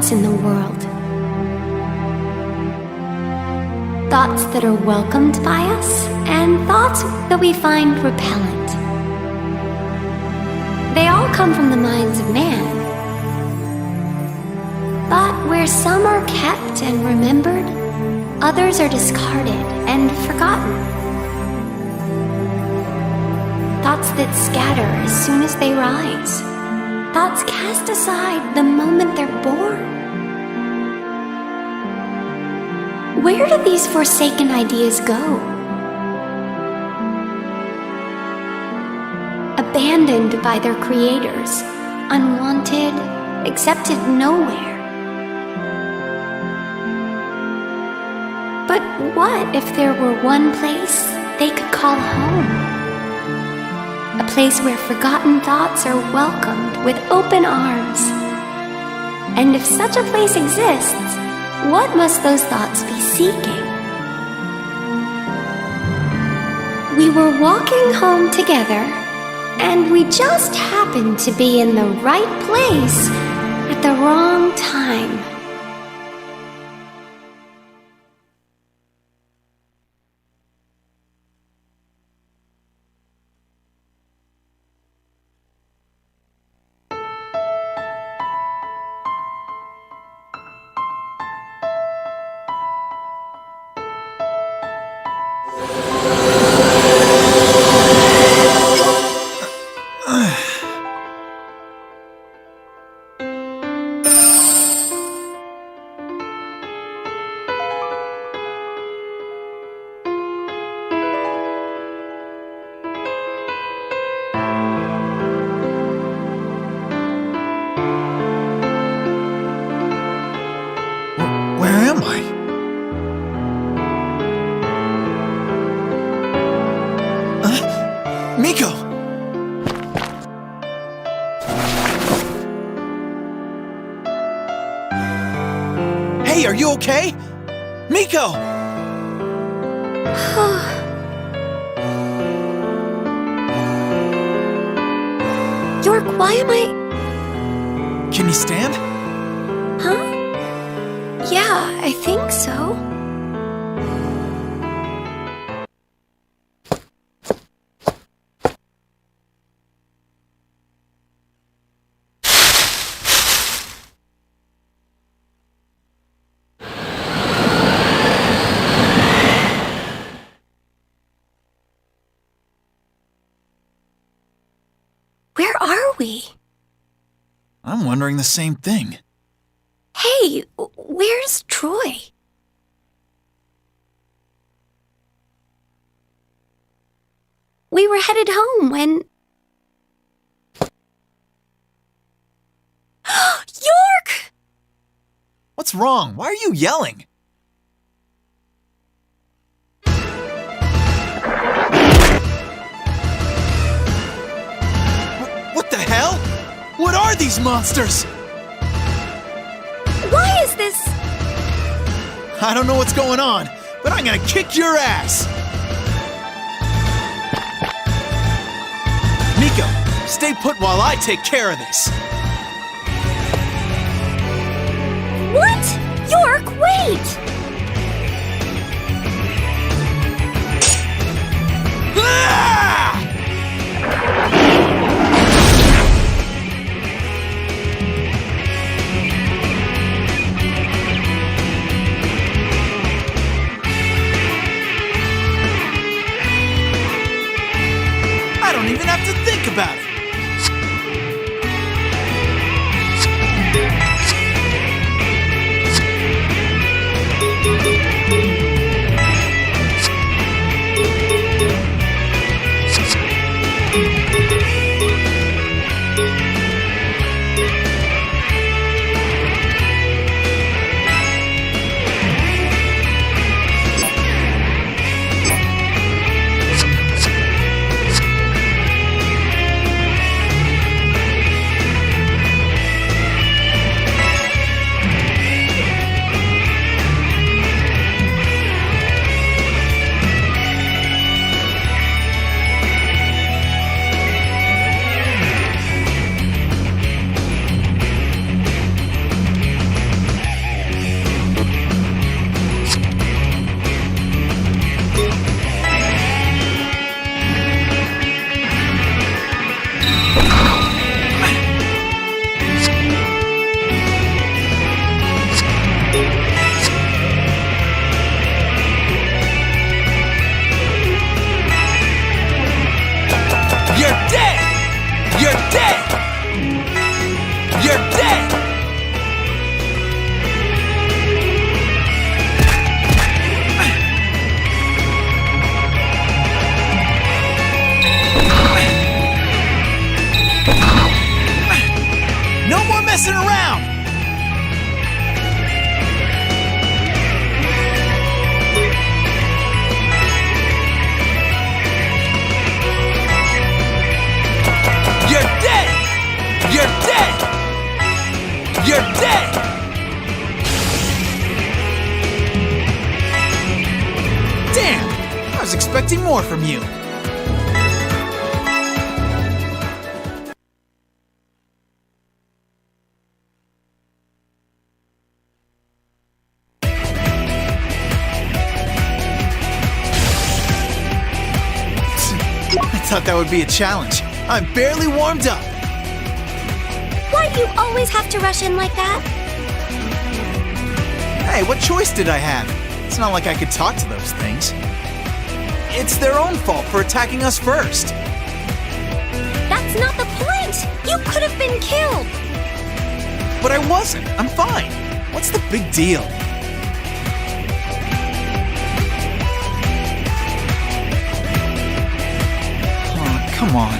thoughts in the world. Thoughts that are welcomed by us, and thoughts that we find repellent. They all come from the minds of man. But where some are kept and remembered, others are discarded and forgotten. Thoughts that scatter as soon as they rise. Thoughts cast aside the moment they're born. Where do these forsaken ideas go? Abandoned by their creators, unwanted, accepted nowhere. But what if there were one place they could call home? A place where forgotten thoughts are welcomed with open arms. And if such a place exists, what must those thoughts be seeking? We were walking home together, and we just happened to be in the right place at the wrong time. Are you okay? Miko! York, why am I... Can you stand? Huh? Yeah, I think so. Where are we? I'm wondering the same thing. Hey, where's Troy? We were headed home when... York! What's wrong? Why are you yelling? What the hell? What are these monsters? Why is this? I don't know what's going on, but I'm gonna kick your ass! Miko, stay put while I take care of this. What? York, wait! Ah! I don't even have to think about it. messing around! You're dead! You're dead! You're dead! Damn! I was expecting more from you. I thought that would be a challenge. I'm barely warmed up. Why do you always have to rush in like that? Hey, what choice did I have? It's not like I could talk to those things. It's their own fault for attacking us first. That's not the point! You could have been killed! But I wasn't. I'm fine. What's the big deal? Oh, come on.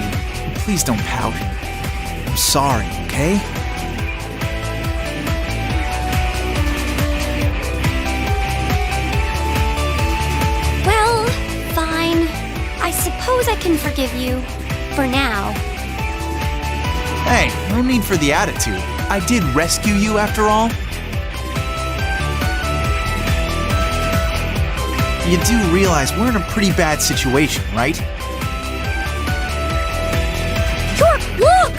Please don't pout. I'm sorry, okay? Well, fine. I suppose I can forgive you. For now. Hey, no need for the attitude. I did rescue you after all. You do realize we're in a pretty bad situation, right? York, look!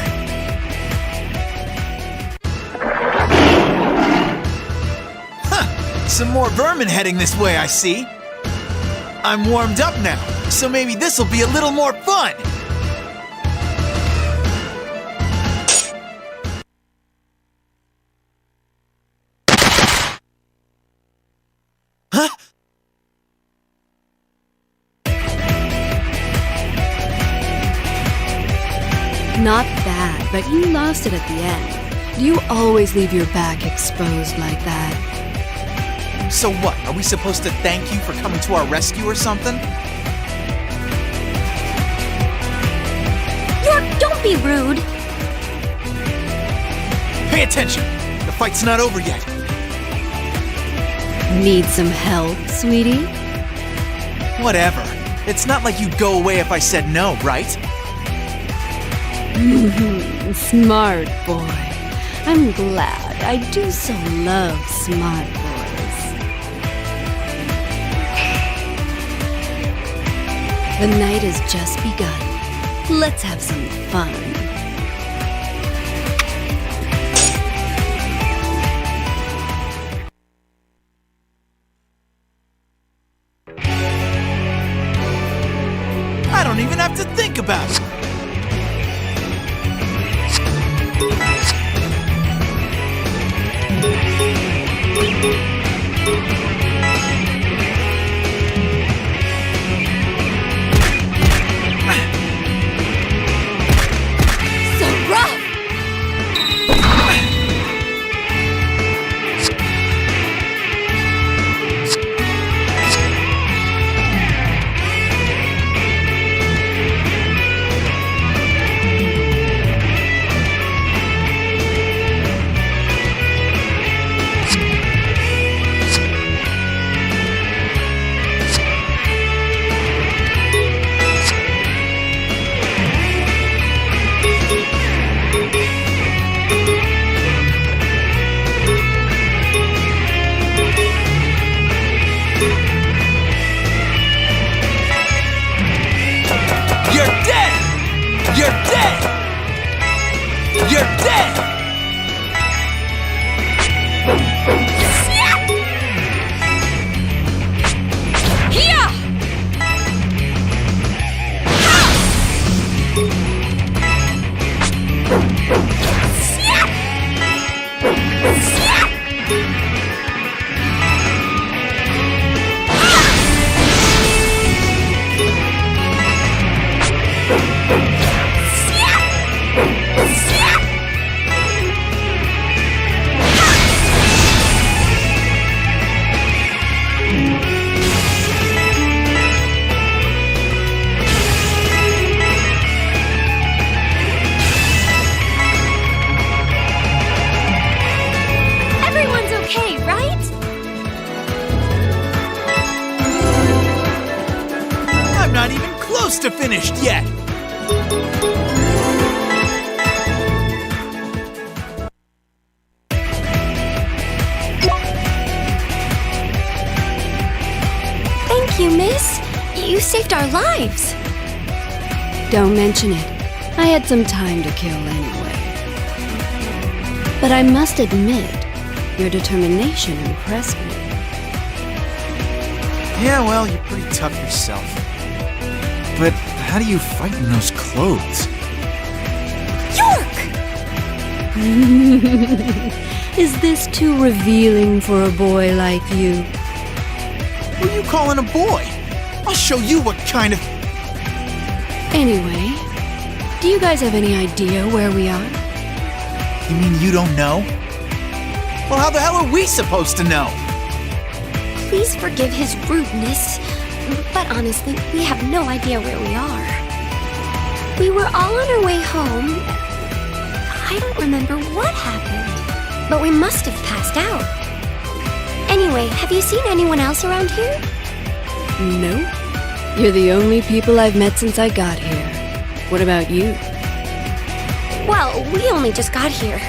Huh! Some more vermin heading this way, I see. I'm warmed up now, so maybe this'll be a little more fun! Huh? Not bad, but you lost it at the end. You always leave your back exposed like that. So what, are we supposed to thank you for coming to our rescue or something? York, don't be rude! Pay attention! The fight's not over yet. Need some help, sweetie? Whatever. It's not like you'd go away if I said no, right? Smart boy. I'm glad. I do so love smart boys. The night has just begun. Let's have some fun. I don't even have to think about it. So rough! not even close to finished yet! Thank you, miss. You saved our lives. Don't mention it. I had some time to kill anyway. But I must admit, your determination impressed me. Yeah, well, you're pretty tough yourself. But how do you fight in those clothes? York! Is this too revealing for a boy like you? Who are you calling a boy? I'll show you what kind of... Anyway, do you guys have any idea where we are? You mean you don't know? Well, how the hell are we supposed to know? Please forgive his rudeness, but honestly, we have no idea where we are. We were all on our way home. I don't remember what happened, but we must have passed out. Anyway, have you seen anyone else around here? No. You're the only people I've met since I got here. What about you? Well, we only just got here.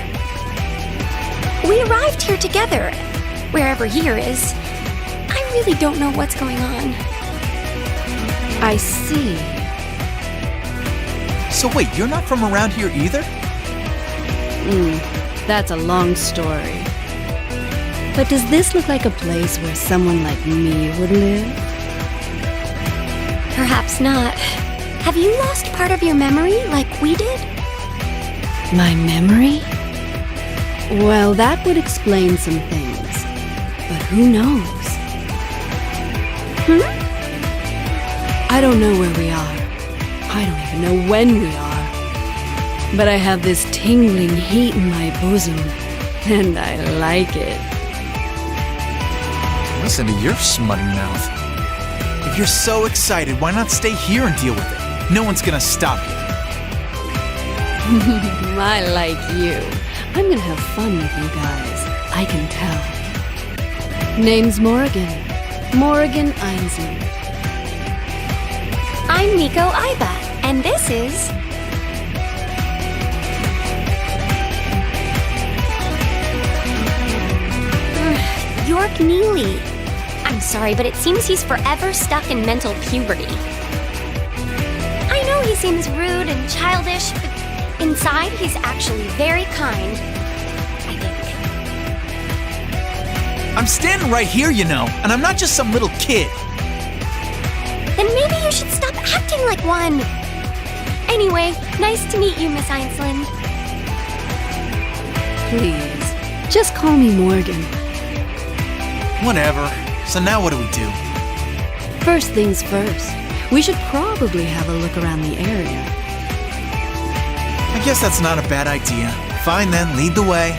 We arrived here together, wherever here is. I really don't know what's going on. I see. So wait, you're not from around here either? That's a long story. But does this look like a place where someone like me would live? Perhaps not. Have you lost part of your memory like we did? My memory? Well, that would explain some things. But who knows? I don't know where we are. I don't even know when we are. But I have this tingling heat in my bosom, and I like it. Listen to your smutty mouth. If you're so excited, why not stay here and deal with it? No one's gonna stop you. I like you. I'm gonna have fun with you guys. I can tell. Name's Morrigan. Morrigan Ainsland. I'm Miko Aiba, and this is... York Neely. I'm sorry, but it seems he's forever stuck in mental puberty. I know he seems rude and childish, but inside he's actually very kind, I think. I'm standing right here, you know, and I'm not just some little kid. Then maybe you should stop acting like one. Anyway, nice to meet you, Miss Ainsland. Please, just call me Morgan. Whatever. So now what do we do? First things first, we should probably have a look around the area. I guess that's not a bad idea. Fine then, lead the way.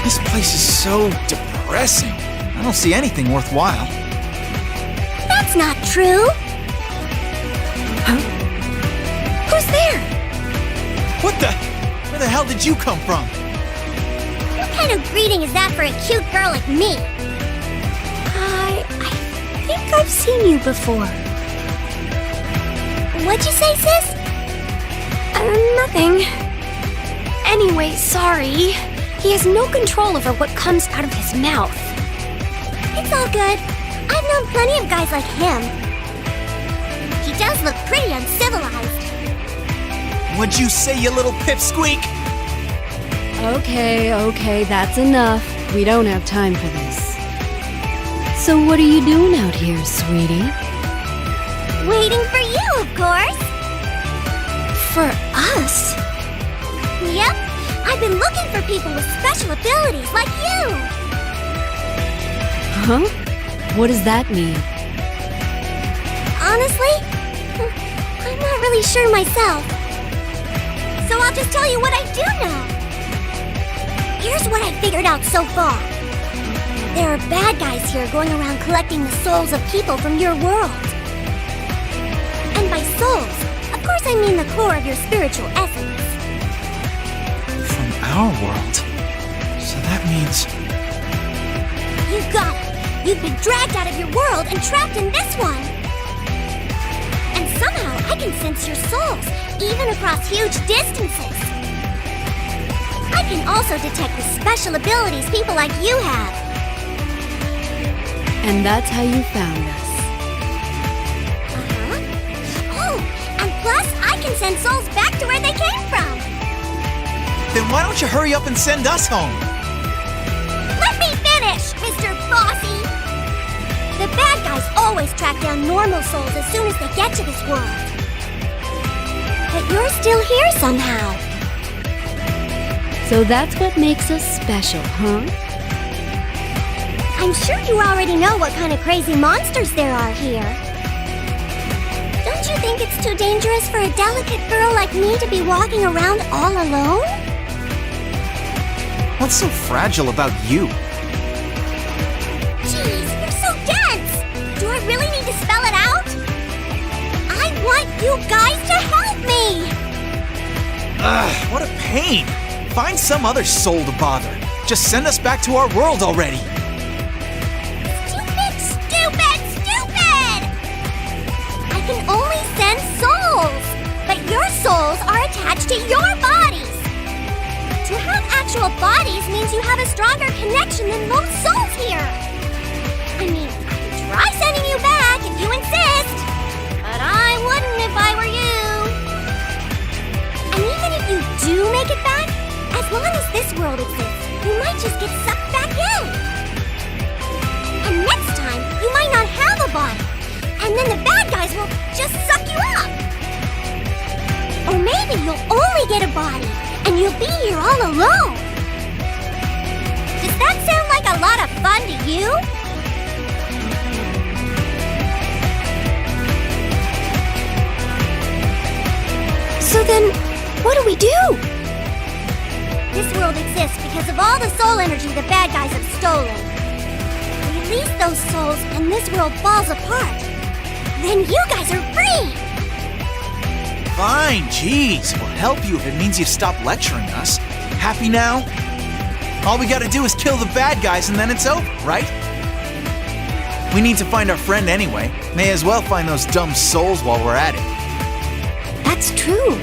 This place is so depressing. I don't see anything worthwhile. That's not true. Huh? Who's there? What the? Where the hell did you come from? What kind of greeting is that for a cute girl like me? I think I've seen you before. What'd you say, sis? Nothing. Anyway, sorry. He has no control over what comes out of his mouth. It's all good. I've known plenty of guys like him. He does look pretty uncivilized. What'd you say, you little pipsqueak? Okay, that's enough. We don't have time for this. So what are you doing out here, sweetie? Waiting for you, of course. For us? Yep. I've been looking for people with special abilities like you. Huh? What does that mean? honestly, I'm not really sure myself. So I'll just tell you what I do know. Here's what I figured out so far. There are bad guys here going around collecting the souls of people from your world. And by souls, of course I mean the core of your spiritual essence. From our world? So that means... You got it! You've been dragged out of your world and trapped in this one! And somehow I can sense your souls, even across huge distances. I can also detect the special abilities people like you have. And that's how you found us. Uh-huh. Oh, and plus I can send souls back to where they came from. Then why don't you hurry up and send us home? Let me finish, Mr. Bossy! The bad guys always track down normal souls as soon as they get to this world. But you're still here somehow. So that's what makes us special, huh? I'm sure you already know what kind of crazy monsters there are here. Don't you think it's too dangerous for a delicate girl like me to be walking around all alone? What's so fragile about you? Jeez, you're so dense! Do I really need to spell it out? I want you guys to help me! Ugh, what a pain! Find some other soul to bother. Just send us back to our world already. Stupid! I can only send souls, but your souls are attached to your bodies. To have actual bodies means you have a stronger connection than most souls here. I mean, I could try sending you back if you insist, but I wouldn't if I were you. And even if you do make it back, as long as this world exists, you might just get sucked back in. And next time, you might not have a body, and then the bad guys will just suck you up. Or maybe you'll only get a body, and you'll be here all alone. Does that sound like a lot of fun to you? So then, what do we do? This world exists because of all the soul energy the bad guys have stolen. Release those souls and this world falls apart. Then you guys are free! Fine, jeez. We'll help you if it means you stop lecturing us. Happy now? All we gotta do is kill the bad guys and then it's over, right? We need to find our friend anyway. May as well find those dumb souls while we're at it. That's true.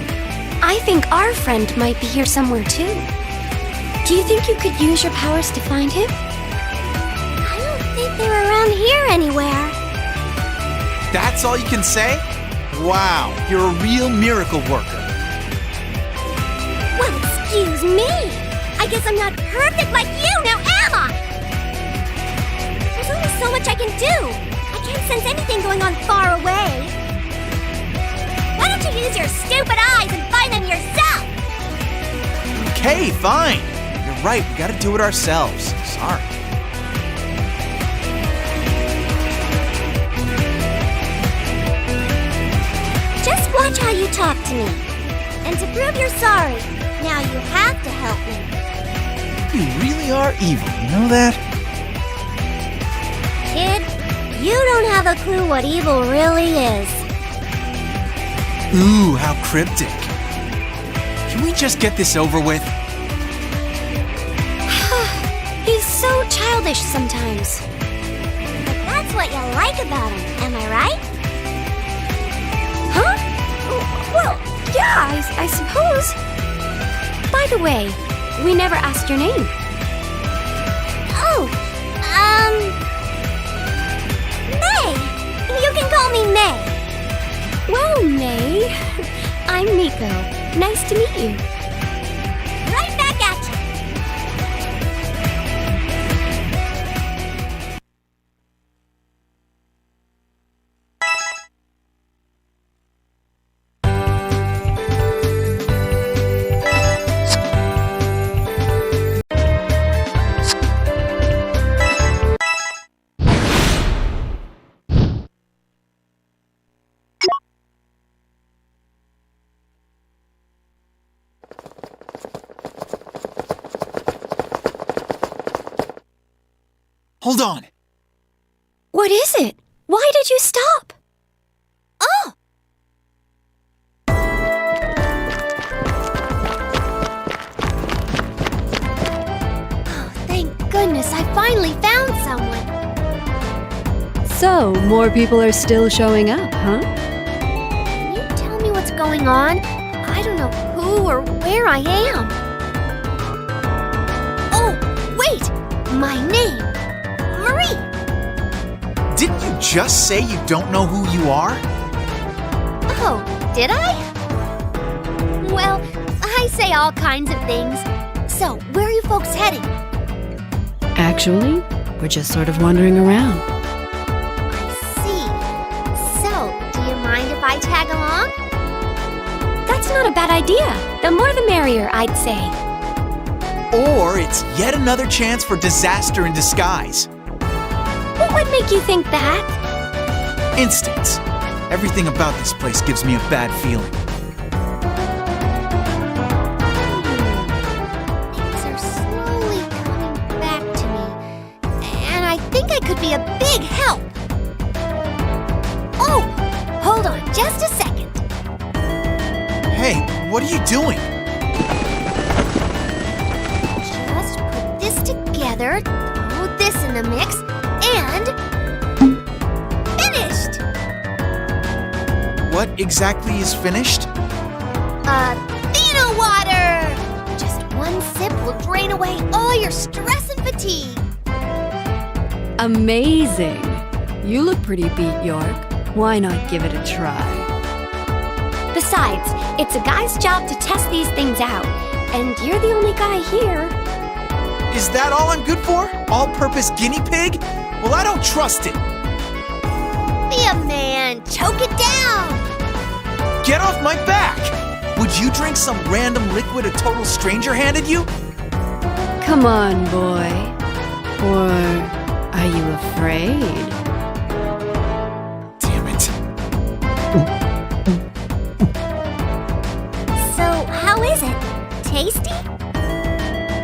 I think our friend might be here somewhere too. Do you think you could use your powers to find him? I don't think they're around here anywhere. That's all you can say? Wow, you're a real miracle worker. Well, excuse me. I guess I'm not perfect like you now, am I? There's only so much I can do. I can't sense anything going on far away. Why don't you use your stupid eyes and find them yourself? Okay, fine. You're right, we gotta do it ourselves. Sorry. Just watch how you talk to me. And to prove you're sorry, now you have to help me. You really are evil, you know that? Kid, you don't have a clue what evil really is. Ooh, how cryptic. Can we just get this over with? He's so childish sometimes. But that's what you like about him, am I right? Huh? Well, yeah, I suppose. By the way, we never asked your name. Oh, May. You can call me May. Well, May, I'm Nico. Nice to meet you. Right back at you. Hold on. What is it? Why did you stop? Oh! Thank goodness I finally found someone. So, more people are still showing up, huh? Can you tell me what's going on? I don't know who or where I am. Oh, wait! My name! Marie! Didn't you just say you don't know who you are? Oh, did I? Well, I say all kinds of things. So, where are you folks heading? Actually, we're just sort of wandering around. I see. So, do you mind if I tag along? That's not a bad idea. The more the merrier, I'd say. Or it's yet another chance for disaster in disguise. What would make you think that? Instincts. Everything about this place gives me a bad feeling. Things are slowly coming back to me. And I think I could be a big help. Oh, hold on just a second. Hey, what are you doing? Just put this together, throw this in the mix, and... finished! What exactly is finished? Athena water! Just one sip will drain away all your stress and fatigue. Amazing! You look pretty beat, York. Why not give it a try? Besides, it's a guy's job to test these things out. And you're the only guy here. Is that all I'm good for? All-purpose guinea pig? Well, I don't trust it. Be a man, choke it down! Get off my back! Would you drink some random liquid a total stranger handed you? Come on, boy. Or are you afraid? Damn it. So, how is it? Tasty?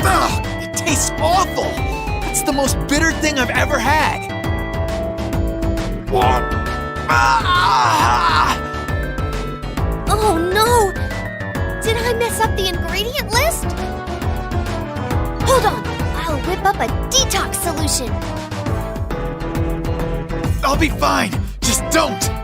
Ugh, it tastes awful. It's the most bitter thing I've ever had. What? Ah! Oh no! Did I mess up the ingredient list? Hold on, I'll whip up a detox solution. I'll be fine. Just don't.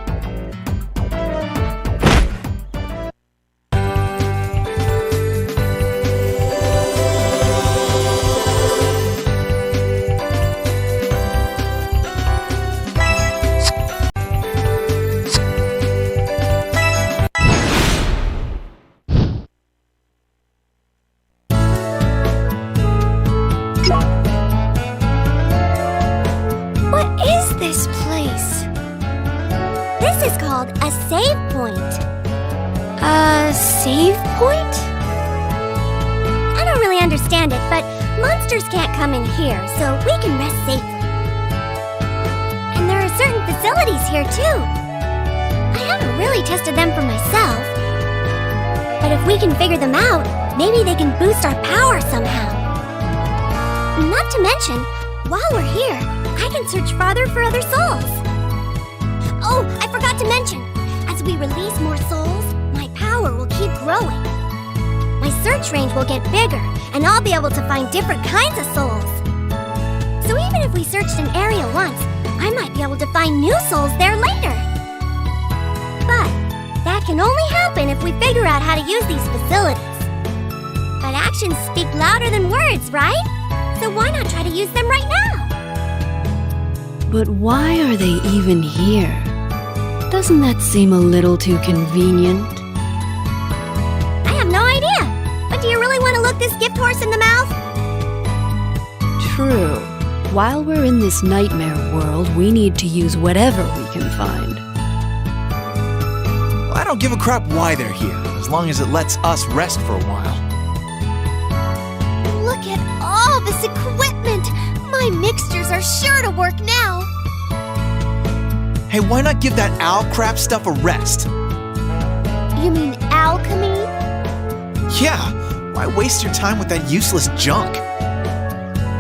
What is this place? This is called a save point. A save point? I don't really understand it, but monsters can't come in here, so we can rest safely. And there are certain facilities here, too. I haven't really tested them for myself. But if we can figure them out, maybe they can boost our power somehow. Not to mention, while we're here, I can search farther for other souls. Oh, I forgot to mention, as we release more souls, my power will keep growing. My search range will get bigger, and I'll be able to find different kinds of souls. So even if we searched an area once, I might be able to find new souls there later. But that can only happen if we figure out how to use these facilities. But actions speak louder than words, right? So why not try to use them right now? But why are they even here? Doesn't that seem a little too convenient? I have no idea. But do you really want to look this gift horse in the mouth? True. While we're in this nightmare world, we need to use whatever we can find. Well, I don't give a crap why they're here, as long as it lets us rest for a while. Look at all this equipment. My mixtures are sure to work now. Hey, why not give that owl crap stuff a rest? You mean alchemy? Yeah, why waste your time with that useless junk?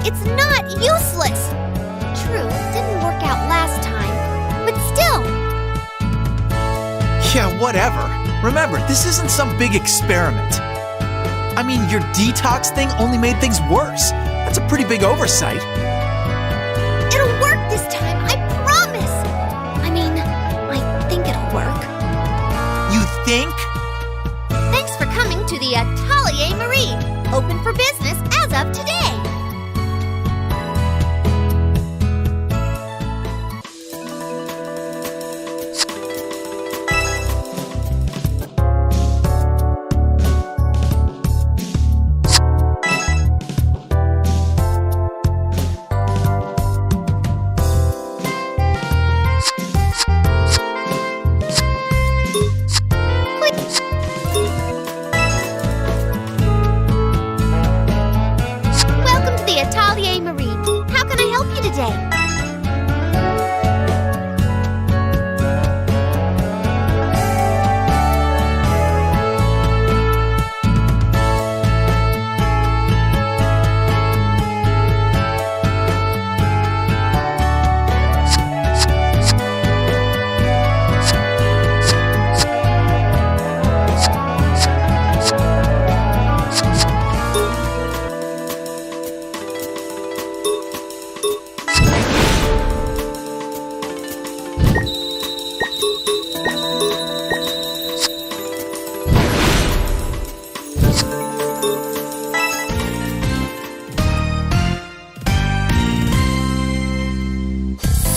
It's not useless. out last time, but still. Yeah, whatever. Remember, this isn't some big experiment. I mean, your detox thing only made things worse. That's a pretty big oversight. It'll work this time, I promise! I mean, I think it'll work. You think? Thanks for coming to the Atelier Marie, open for business as of today.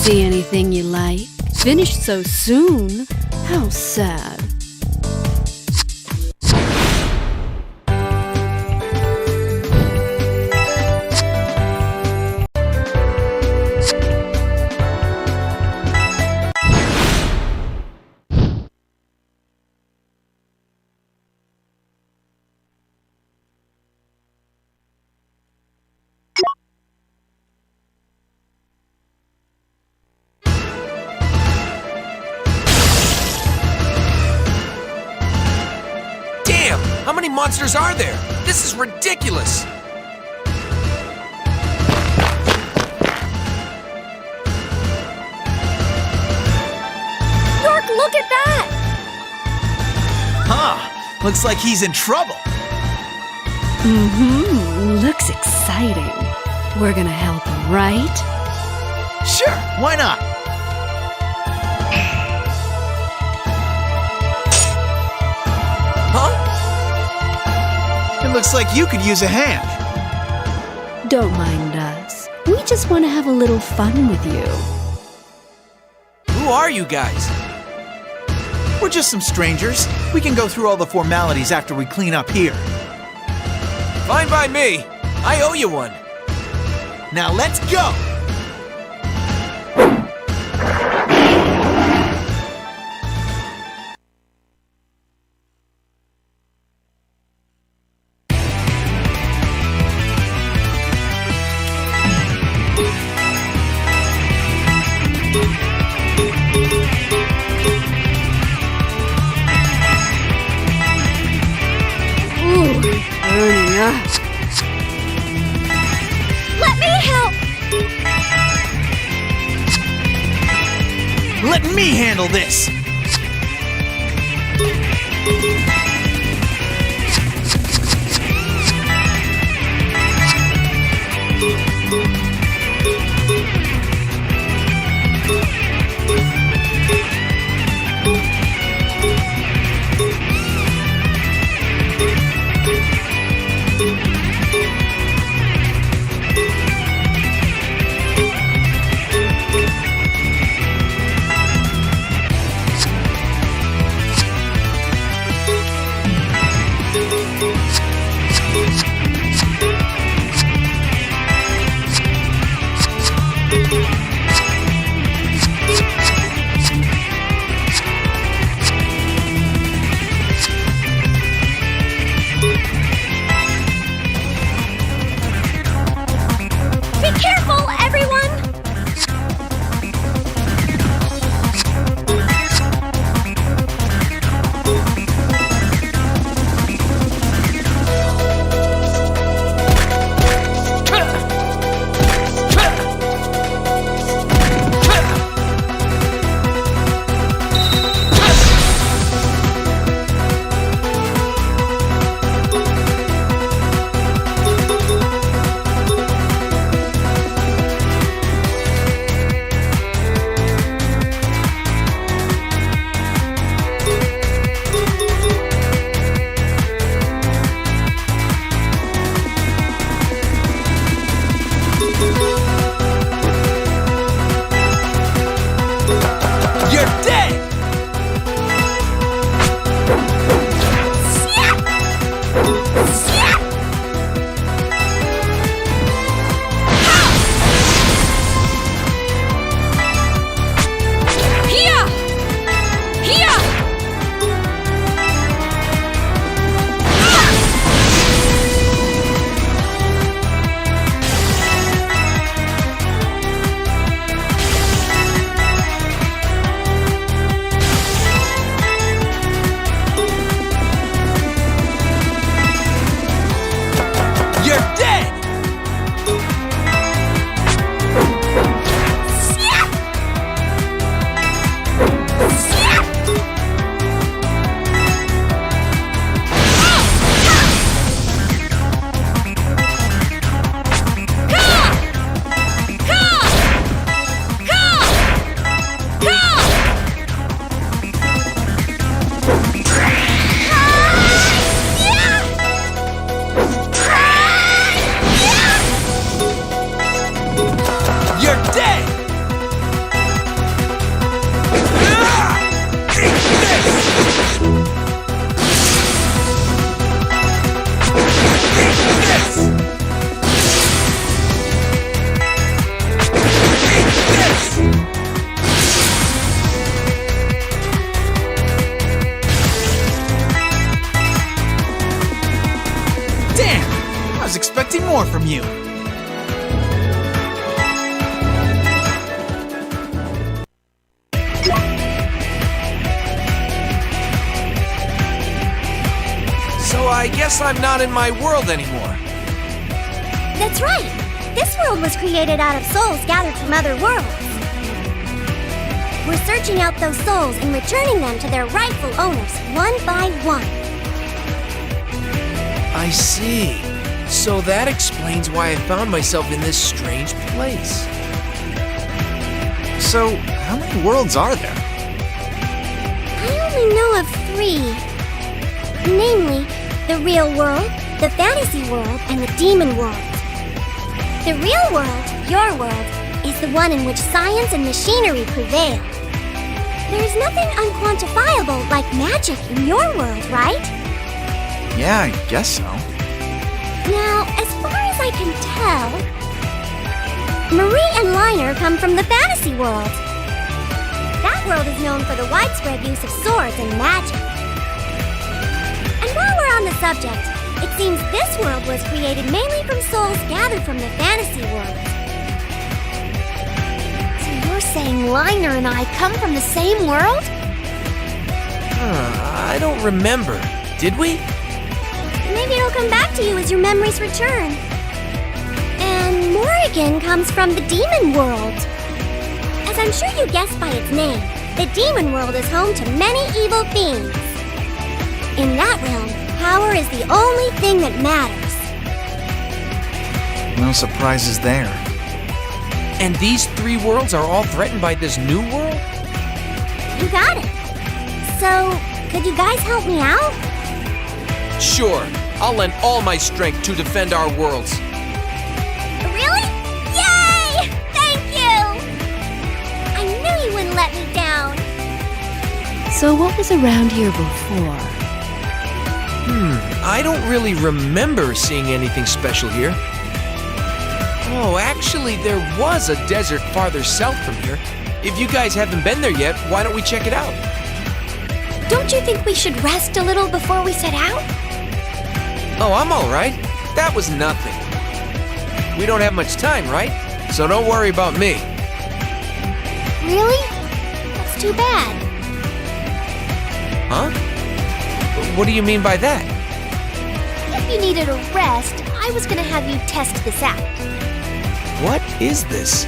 See anything you like? Finished so soon? How sad. How many monsters are there? This is ridiculous! Dork, look at that! Huh, looks like he's in trouble. Looks exciting. We're gonna help him, right? Sure, why not? Huh? It looks like you could use a hand. Don't mind us. We just want to have a little fun with you. Who are you guys? We're just some strangers. We can go through all the formalities after we clean up here. Fine by me. I owe you one. Now let's go! Let me help! Let me handle this! more from you. So I guess I'm not in my world anymore. That's right. This world was created out of souls gathered from other worlds. We're searching out those souls and returning them to their rightful owners, one by one. I see. So that explains why I found myself in this strange place. So, how many worlds are there? I only know of 3. Namely, the real world, the fantasy world, and the demon world. The real world, your world, is the one in which science and machinery prevail. There is nothing unquantifiable like magic in your world, right? Yeah, I guess so. Now, as far as I can tell, Marie and Liner come from the fantasy world. That world is known for the widespread use of swords and magic. And while we're on the subject, it seems this world was created mainly from souls gathered from the fantasy world. So you're saying Liner and I come from the same world? I don't remember. Did we? Maybe it'll come back to you as your memories return. And Morrigan comes from the demon world. As I'm sure you guessed by its name, the demon world is home to many evil beings. In that realm, power is the only thing that matters. No surprises there. And these 3 worlds are all threatened by this new world? You got it. So, could you guys help me out? Sure. I'll lend all my strength to defend our worlds. Really? Yay! Thank you! I knew you wouldn't let me down. So what was around here before? I don't really remember seeing anything special here. Oh, actually, there was a desert farther south from here. If you guys haven't been there yet, why don't we check it out? Don't you think we should rest a little before we set out? Oh, I'm all right. That was nothing. We don't have much time, right? So don't worry about me. Really? That's too bad. Huh? What do you mean by that? If you needed a rest, I was gonna have you test this out. What is this?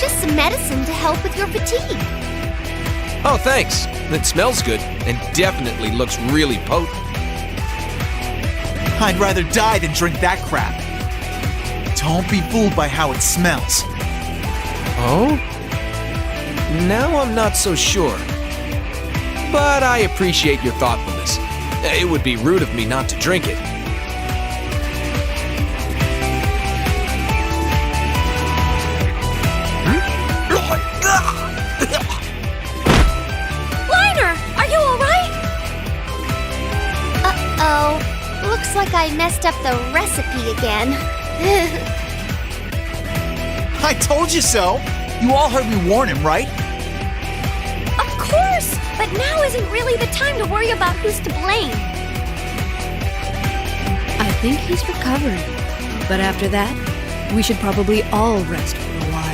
Just some medicine to help with your fatigue. Oh, thanks. It smells good and definitely looks really potent. I'd rather die than drink that crap. Don't be fooled by how it smells. Oh? Now I'm not so sure. But I appreciate your thoughtfulness. It would be rude of me not to drink it. Liner, are you all right? Uh-oh. Looks like I messed up the recipe again. I told you so. You all heard me warn him, right? Of course! But now isn't really the time to worry about who's to blame. I think he's recovered. But after that, we should probably all rest for a while.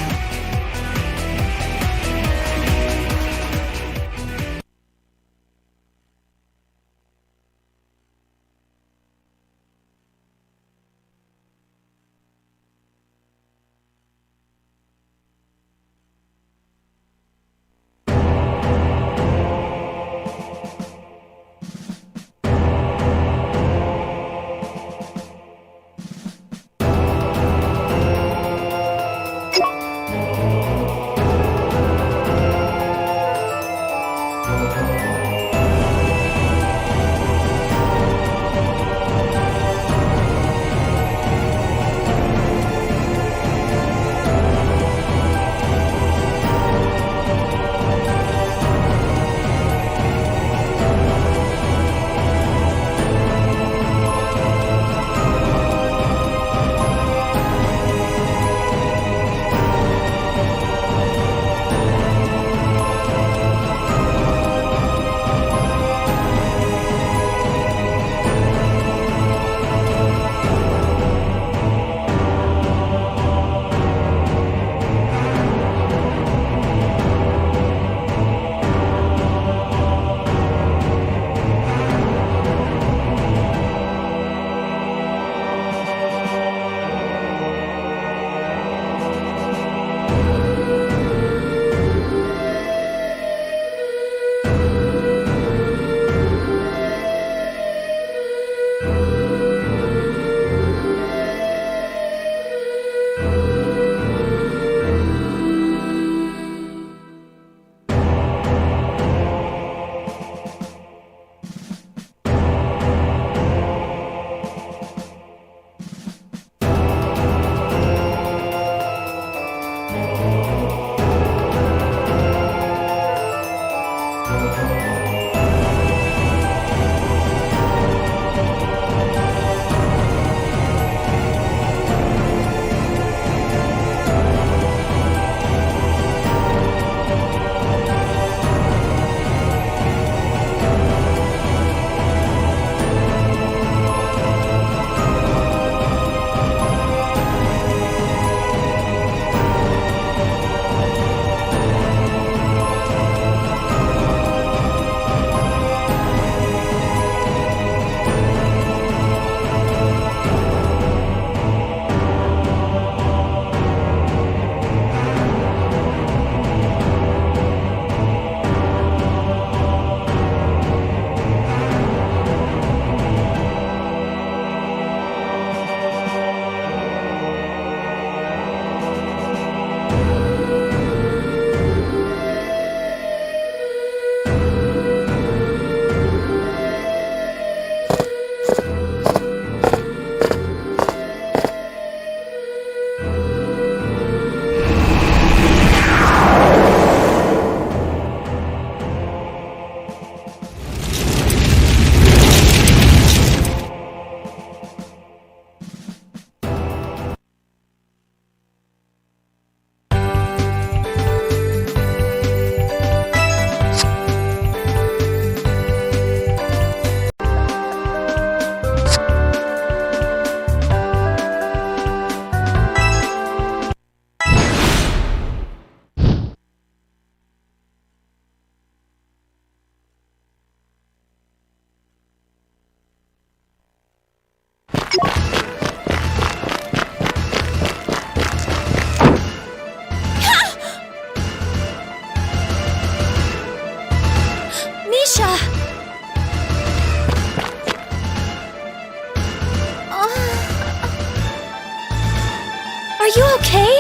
Are you okay?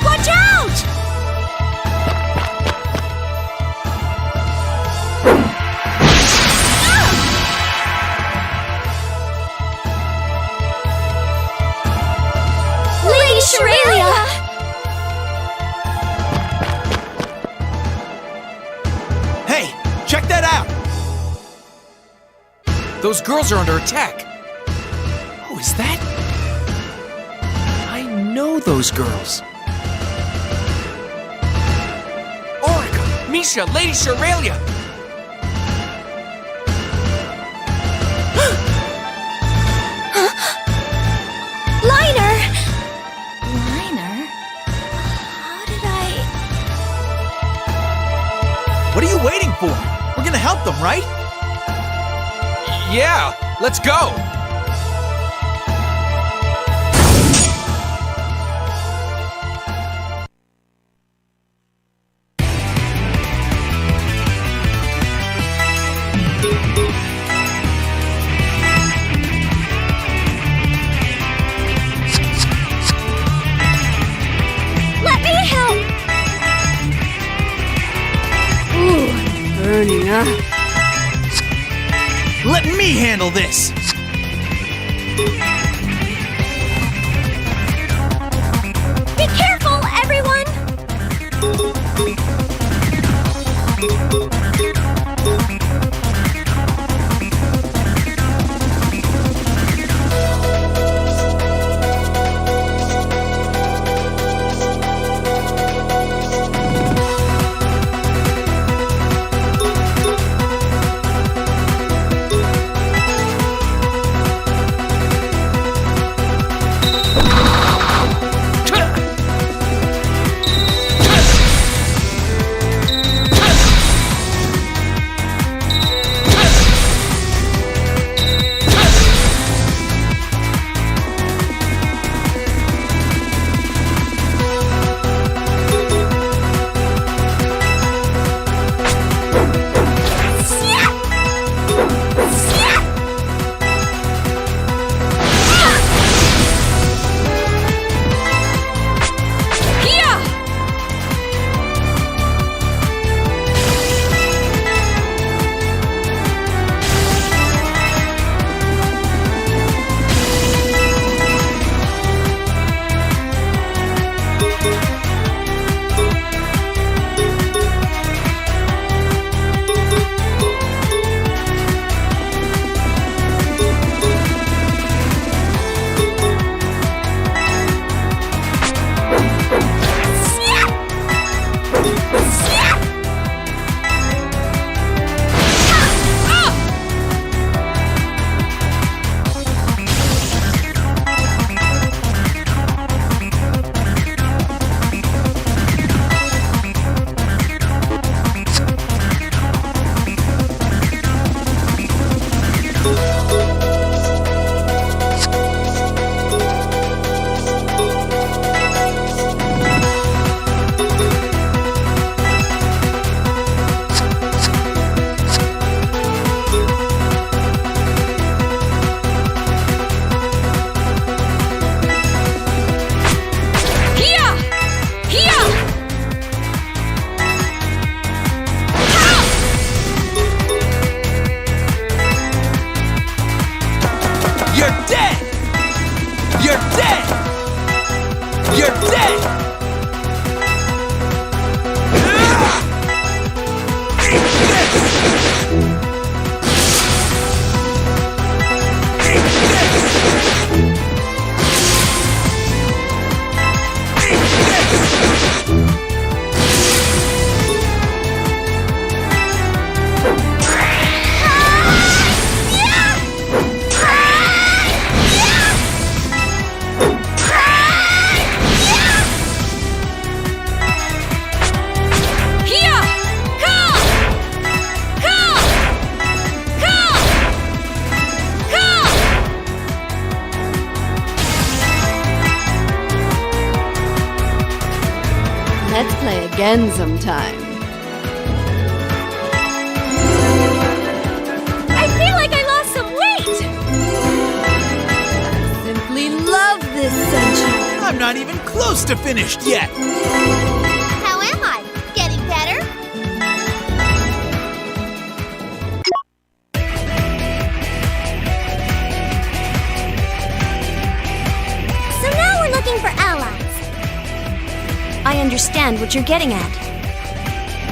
Watch out! Lady Aurelia! Hey, check that out! Those girls are under attack. Who is that? I know those girls. Orica, Misha, Lady Aurelia. Liner! Liner? How did I... What are you waiting for? We're gonna help them, right? Yeah, let's go. Let me help! Ooh, burning up. Let me handle this! Be careful, everyone! Let's play again sometime. I feel like I lost some weight! Simply love this century. I'm not even close to finished yet. How am I? Getting better? So now we're looking for allies. I understand what you're getting at.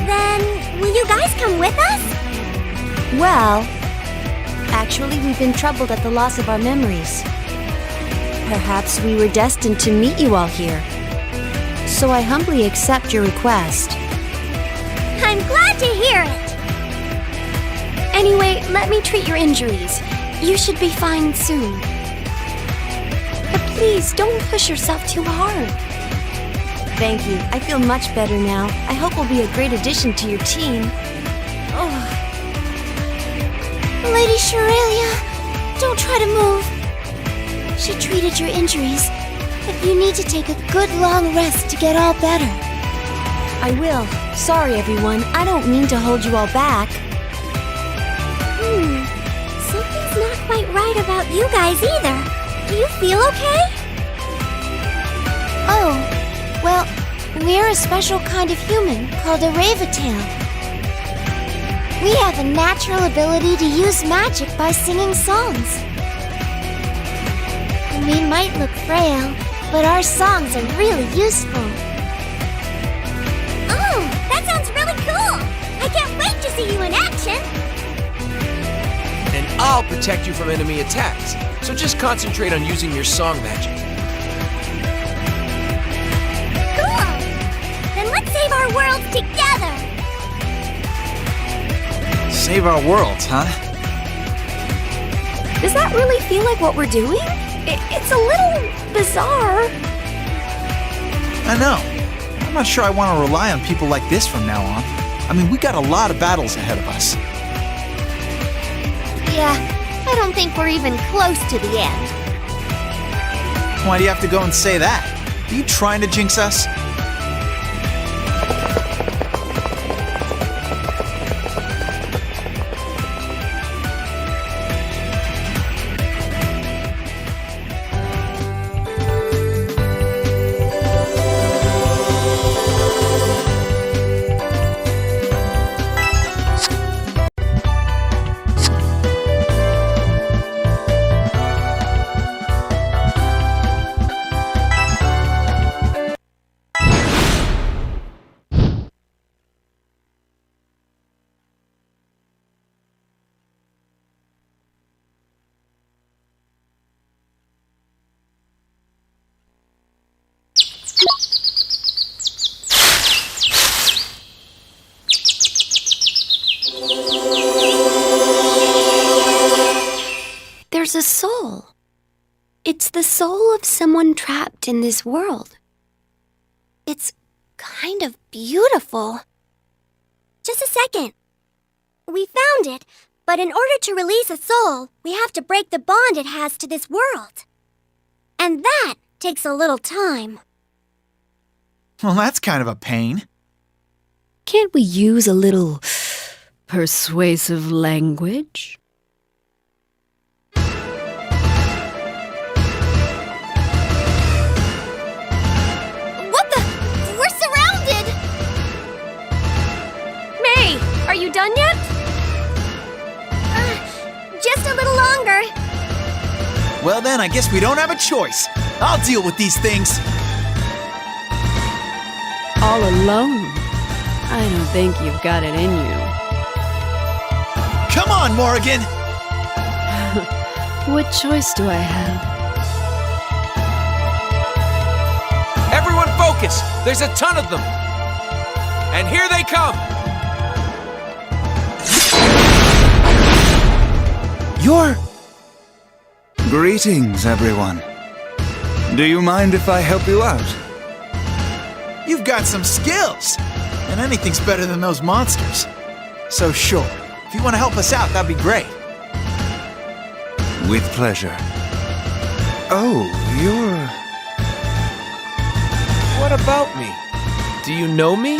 Then, will you guys come with us? Well, actually, we've been troubled at the loss of our memories. Perhaps we were destined to meet you all here. So I humbly accept your request. I'm glad to hear it. Anyway, let me treat your injuries. You should be fine soon. But please, don't push yourself too hard. Thank you. I feel much better now. I hope we'll be a great addition to your team. Oh. Lady Sherelia, don't try to move. She treated your injuries, but you need to take a good long rest to get all better. I will. Sorry, everyone. I don't mean to hold you all back. Something's not quite right about you guys either. Do you feel okay? Oh, well, we're a special kind of human called a Ravatail. We have a natural ability to use magic by singing songs. We might look frail, but our songs are really useful. Oh, that sounds really cool! I can't wait to see you in action! And I'll protect you from enemy attacks, so just concentrate on using your song magic. Cool! Then let's save our worlds together! Save our worlds, huh? Does that really feel like what we're doing? It's a little bizarre. I know. I'm not sure I want to rely on people like this from now on. I mean, we got a lot of battles ahead of us. Yeah, I don't think we're even close to the end. Why do you have to go and say that? Are you trying to jinx us? There's a soul. It's the soul of someone trapped in this world. It's kind of beautiful. Just a second. We found it, but in order to release a soul, we have to break the bond it has to this world. And that takes a little time. Well, that's kind of a pain. Can't we use a little persuasive language? What the? We're surrounded! May, are you done yet? Just a little longer. Well then, I guess we don't have a choice. I'll deal with these things. All alone? I don't think you've got it in you. Come on, Morrigan! What choice do I have? Everyone focus! There's a ton of them! And here they come! You're... Greetings, everyone. Do you mind if I help you out? You've got some skills! And anything's better than those monsters. So sure, if you want to help us out, that'd be great. With pleasure. Oh, you're... What about me? Do you know me?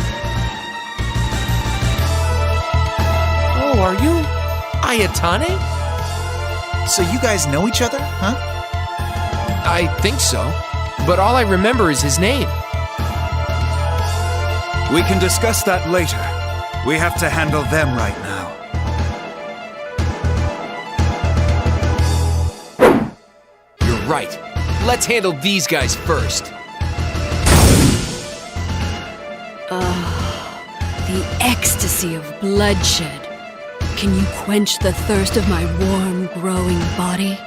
Oh, are you Ayatane? So you guys know each other, huh? I think so. But all I remember is his name. We can discuss that later. We have to handle them right now. You're right. Let's handle these guys first. The ecstasy of bloodshed. Can you quench the thirst of my warm, growing body?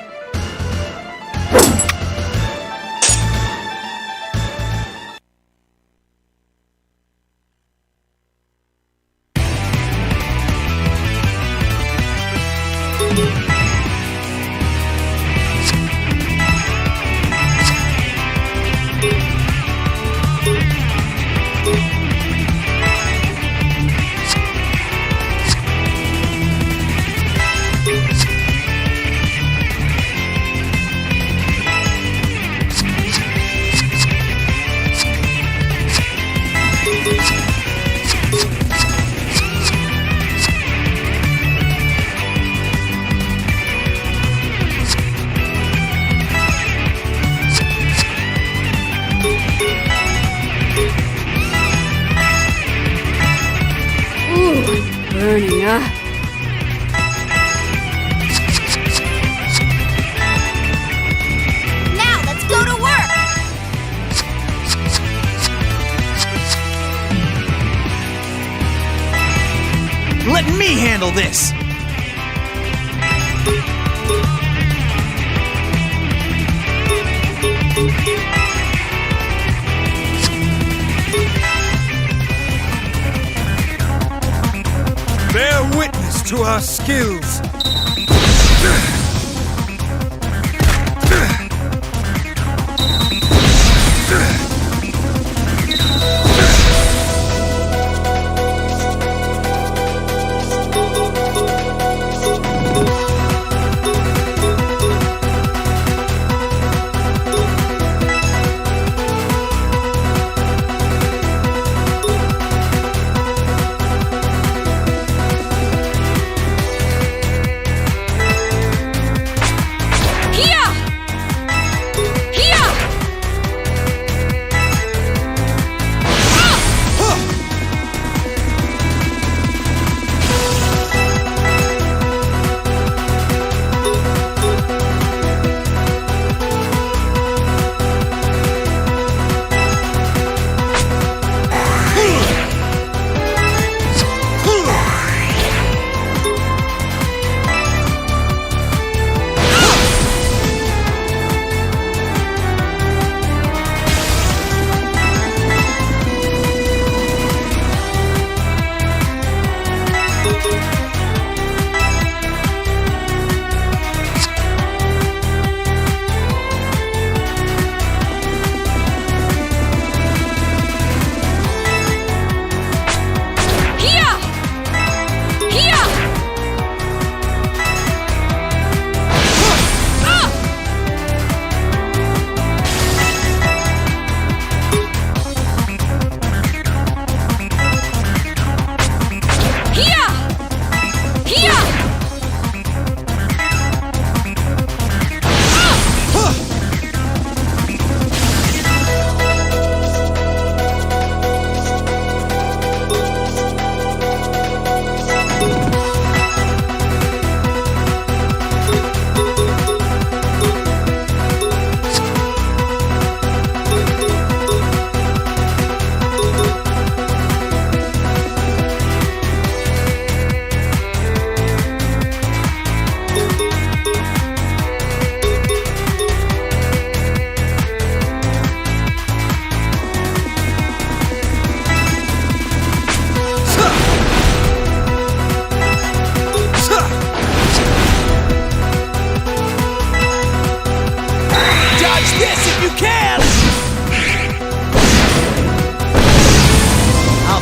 Burning, huh? Now let's go to work! Let me handle this! Bear witness to our skills.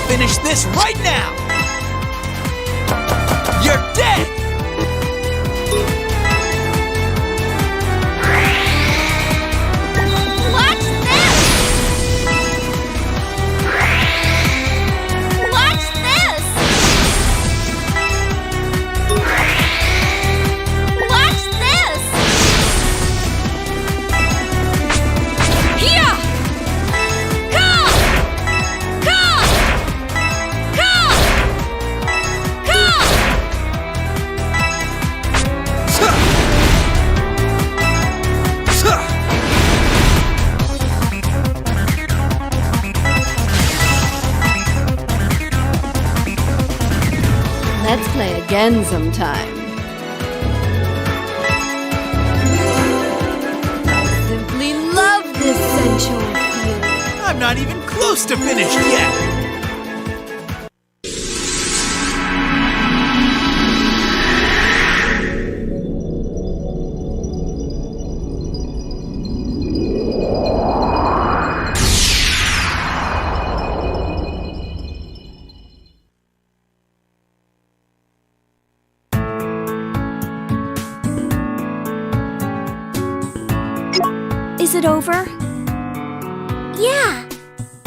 Finish this right now! You're dead! Watch this! Let's play again sometime. I simply love this sensual feeling. I'm not even close to finished yet! Is it over? Yeah.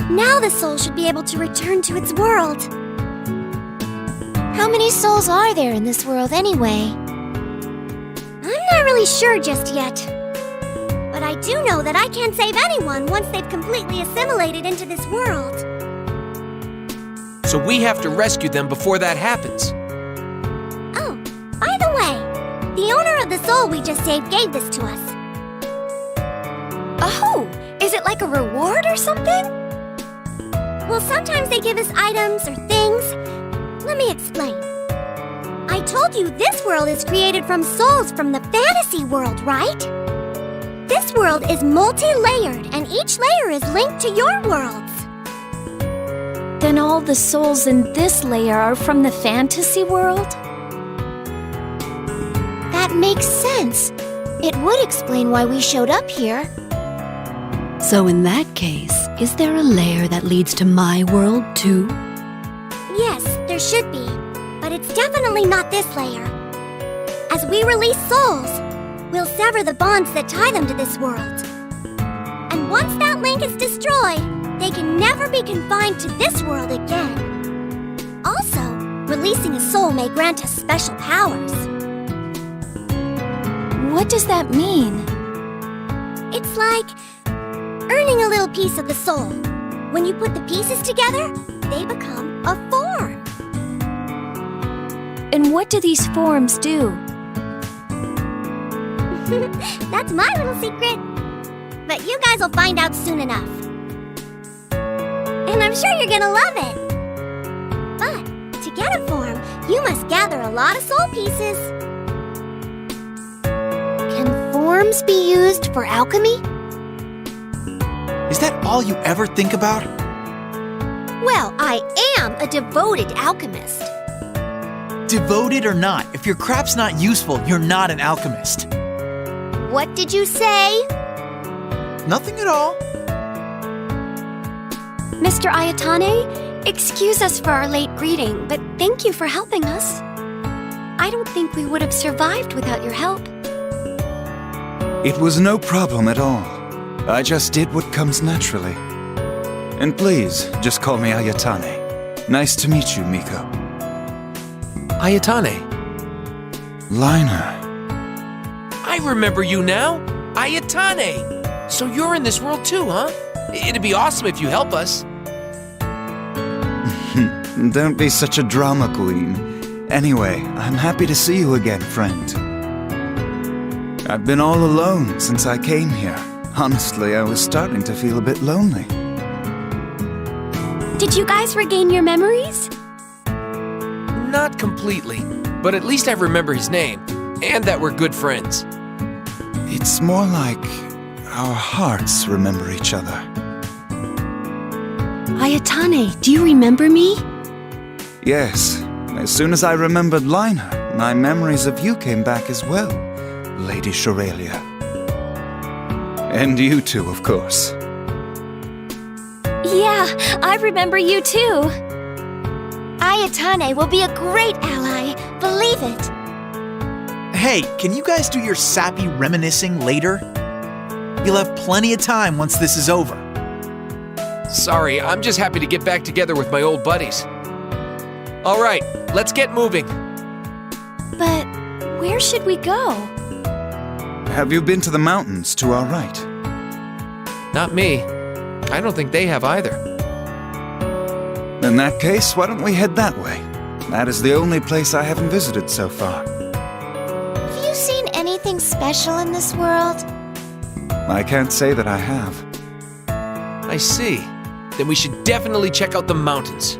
Now the soul should be able to return to its world. How many souls are there in this world anyway? I'm not really sure just yet. But I do know that I can't save anyone once they've completely assimilated into this world. So we have to rescue them before that happens. Oh, by the way, the owner of the soul we just saved gave this to us. Oh, is it like a reward or something? Well, sometimes they give us items or things. Let me explain. I told you this world is created from souls from the fantasy world, right? This world is multi-layered, and each layer is linked to your worlds. Then all the souls in this layer are from the fantasy world? That makes sense. It would explain why we showed up here. So in that case, is there a layer that leads to my world too? Yes, there should be, but it's definitely not this layer. As we release souls, we'll sever the bonds that tie them to this world. And once that link is destroyed, they can never be confined to this world again. Also, releasing a soul may grant us special powers. What does that mean? It's like earning a little piece of the soul. When you put the pieces together, they become a form. And what do these forms do? That's my little secret. But you guys will find out soon enough. And I'm sure you're gonna love it. But to get a form, you must gather a lot of soul pieces. Can forms be used for alchemy? Is that all you ever think about? Well, I am a devoted alchemist. Devoted or not, if your crap's not useful, you're not an alchemist. What did you say? Nothing at all. Mr. Ayatane, excuse us for our late greeting, but thank you for helping us. I don't think we would have survived without your help. It was no problem at all. I just did what comes naturally. And please, just call me Ayatane. Nice to meet you, Miko. Ayatane. Liner. I remember you now. Ayatane. So you're in this world too, huh? It'd be awesome if you help us. Don't be such a drama queen. Anyway, I'm happy to see you again, friend. I've been all alone since I came here. Honestly, I was starting to feel a bit lonely. Did you guys regain your memories? Not completely, but at least I remember his name, and that we're good friends. It's more like our hearts remember each other. Ayatane, do you remember me? Yes, as soon as I remembered Liner, my memories of you came back as well, Lady Shorelia. And you too, of course. Yeah, I remember you too. Ayatane will be a great ally, believe it. Hey, can you guys do your sappy reminiscing later? You'll have plenty of time once this is over. Sorry, I'm just happy to get back together with my old buddies. All right, let's get moving. But where should we go? Have you been to the mountains to our right? Not me. I don't think they have either. In that case, why don't we head that way? That is the only place I haven't visited so far. Have you seen anything special in this world? I can't say that I have. I see. Then we should definitely check out the mountains.